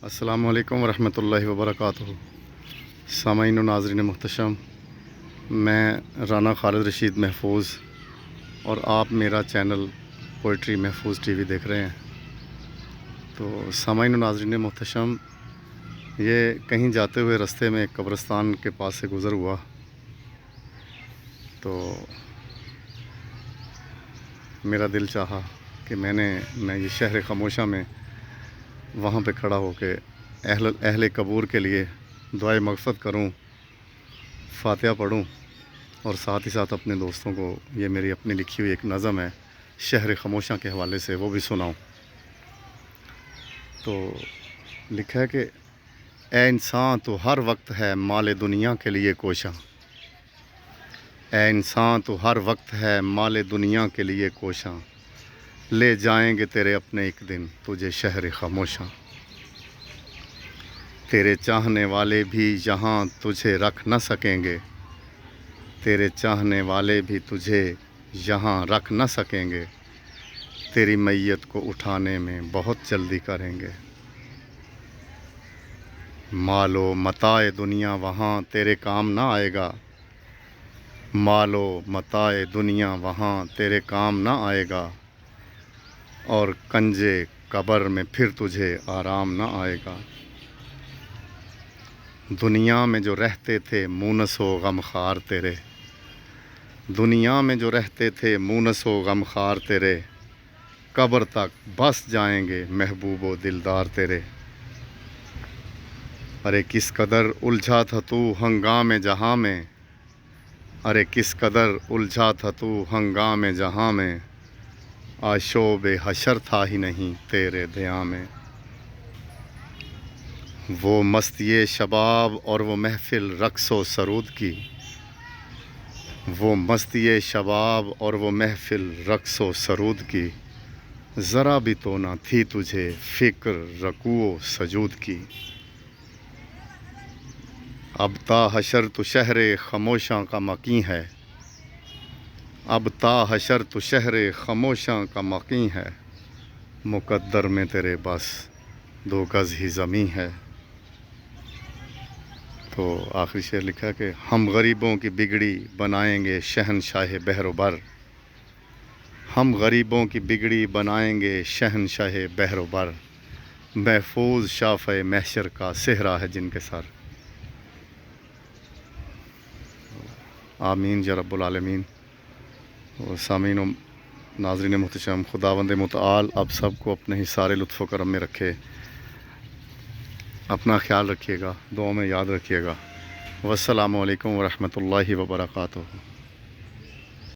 السلام علیکم ورحمۃ اللہ وبرکاتہ۔ سامعین و ناظرین محتشم، میں رانا خالد رشید محفوظ اور آپ میرا چینل پوئٹری محفوظ ٹی وی دیکھ رہے ہیں۔ تو سامعین و ناظرین محتشم، یہ کہیں جاتے ہوئے رستے میں ایک قبرستان کے پاس سے گزر ہوا، تو میرا دل چاہا کہ میں یہ شہر خاموشہ میں وہاں پہ کھڑا ہو کے اہل قبور کے لیے دعائے مغفرت کروں، فاتحہ پڑھوں، اور ساتھ ہی ساتھ اپنے دوستوں کو یہ میری اپنی لکھی ہوئی ایک نظم ہے شہر خاموشہ کے حوالے سے وہ بھی سناؤں۔ تو لکھا ہے کہ اے انسان تو ہر وقت ہے مال دنیا کے لیے کوشاں، اے انسان تو ہر وقت ہے مال دنیا کے لیے کوشاں، لے جائیں گے تیرے اپنے ایک دن تجھے شہر خاموشاں، تیرے چاہنے والے بھی یہاں تجھے رکھ نہ سکیں گے، تیرے چاہنے والے بھی تجھے یہاں رکھ نہ سکیں گے، تیری میت کو اٹھانے میں بہت جلدی کریں گے، مال و متاع دنیا وہاں تیرے کام نہ آئے گا، مال و متاع دنیا وہاں تیرے کام نہ آئے گا، اور کنجے قبر میں پھر تجھے آرام نہ آئے گا، دنیا میں جو رہتے تھے مونس و غم خوار تیرے، دنیا میں جو رہتے تھے مونس و غم خوار تیرے، قبر تک بس جائیں گے محبوب و دلدار تیرے، ارے کس قدر الجھا تھا تو ہنگام جہاں میں، ارے کس قدر الجھا تھا تو ہنگام جہاں میں، آج شوب حشر تھا ہی نہیں تیرے دیاں میں، وہ مستی شباب اور وہ محفل رقص و سرود کی، وہ مستی شباب اور وہ محفل رقص و سرود کی، ذرا بھی تو نہ تھی تجھے فکر رکوع و سجود کی، اب تا حشر تو شہر خاموشاں کا مقیم ہے، اب تا حشر تو شہر خاموشاں کا مقیم ہے، مقدر میں تیرے بس 2 گز ہی زمیں ہے۔ تو آخری شعر لکھا کہ ہم غریبوں کی بگڑی بنائیں گے شہنشاہ بحر و بر، ہم غریبوں کی بگڑی بنائیں گے شہنشاہ بحر و بر، محفوظ شافع محشر کا صحرا ہے جن کے سر، آمین یا رب العالمین۔ اور سامعین و ناظرین محتشم، خداوند متعال آپ سب کو اپنے ہی سارے لطف و کرم میں رکھے، اپنا خیال رکھیے گا، دعاؤں میں یاد رکھیے گا۔ والسلام علیکم ورحمۃ اللہ وبرکاتہ۔